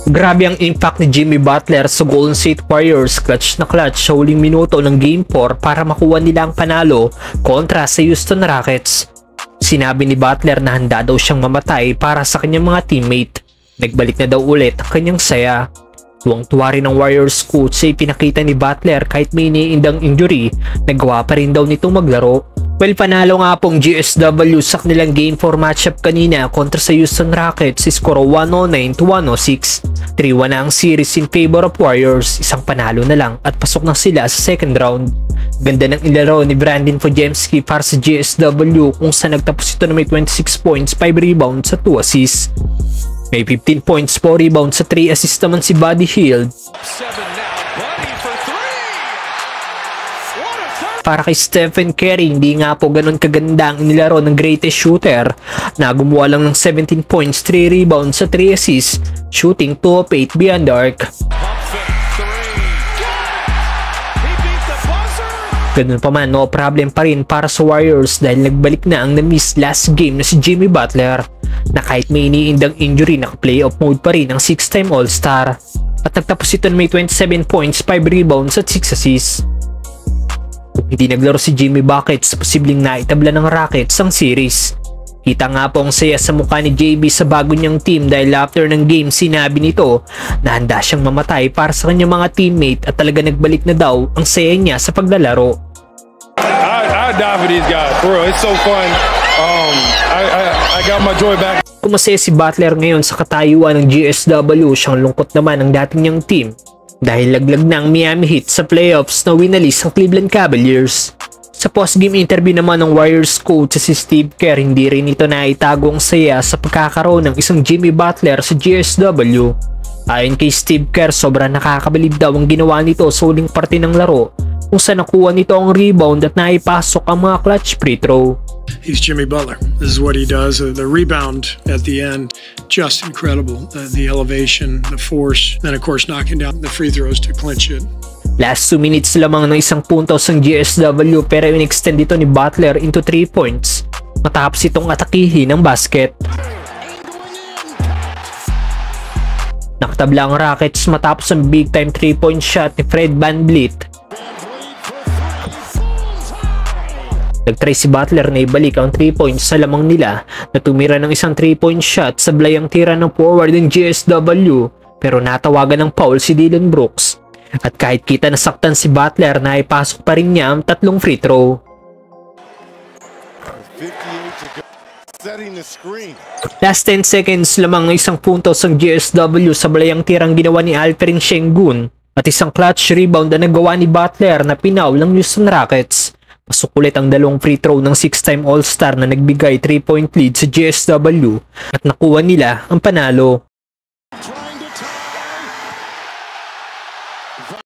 Grabe ang impact ni Jimmy Butler sa Golden State Warriors, clutch na clutch sa huling minuto ng Game 4 para makuha nila ang panalo kontra sa Houston Rockets. Sinabi ni Butler na handa daw siyang mamatay para sa kanyang mga teammate. Nagbalik na daw ulit ang kanyang saya. Tuwang-tuwa rin ng Warriors coach sa ipinakita ni Butler kahit may iniindang injury, nagawa pa rin daw nitong maglaro. Well, panalo nga pong GSW sa kanilang Game 4 matchup kanina kontra sa Houston Rockets, score 109-106. 3-1 na ang series in favor of Warriors, isang panalo na lang at pasok na sila sa second round. Ganda ng ilaro ni Brandon Podziemski para sa GSW kung saan nagtapos ito na may 26 points, 5 rebounds at 2 assists. May 15 points, 4 rebounds at 3 assists naman si Buddy Hield. Para kay Stephen Curry, hindi nga po ganun kaganda ang inilaro ng greatest shooter na gumawa lang ng 17 points, 3 rebounds at 3 assists, shooting 2 of 8 beyond the arc. Ganun pa man, no problem pa rin para sa Warriors dahil nagbalik na ang na-miss last game na si Jimmy Butler na kahit may iniindang injury, naka-playoff mode pa rin ang 6-time All-Star at nagtapos ito na may 27 points, 5 rebounds at 6 assists. Kung hindi naglaro si Jimmy Buckets, posibleng naitabla ng Rockets ang series. Kita nga po ang saya sa mukha ni JB sa bago niyang team dahil after ng game sinabi nito na handa siyang mamatay para sa kanyang mga teammate at talaga nagbalik na daw ang saya niya sa paglalaro. I die for these guys, bro. It's so fun. I got my joy back. Kumasaya si Butler ngayon sa katayuan ng GSW, siyang lungkot naman ang dating niyang team dahil laglag na ang Miami Heat sa playoffs na winalis ang Cleveland Cavaliers. Sa post-game interview naman ng Warriors coach si Steve Kerr, hindi rin ito naitago ang saya sa pagkakaroon ng isang Jimmy Butler sa GSW. Ayon kay Steve Kerr, sobrang nakakabilib daw ang ginawa nito sa huling parte ng laro kung saan nakuha nito ang rebound at naipasok ang mga clutch free throw. He's Jimmy Butler. This is what he does. The rebound at the end, just incredible. The elevation, the force, and of course knocking down the free throws to clinch it. Last 2 minutes lamang ng isang puntos ang GSW pero in-extend ito ni Butler into 3 points matapos itong atakihin ng basket. Nakatabla ang Rockets matapos ang big time 3-point shot ni Fred VanVleet. Nagtry si Butler na ibalik ang 3 points sa lamang nila na tumira ng isang 3-point shot sablay ang tira ng forward ng GSW pero natawagan ng foul si Dillon Brooks. At kahit kita nasaktan si Butler, na ipasok pa rin niya ang 3 free throw. Last 10 seconds lamang ng isang puntos ang GSW sablay ang tirang ginawa ni Alperen Sengun at isang clutch rebound na nagawa ni Butler na pinaw ng Houston Rockets. Pasok ulit ang 2 free throw ng 6-time All-Star na nagbigay 3-point lead sa GSW at nakuha nila ang panalo.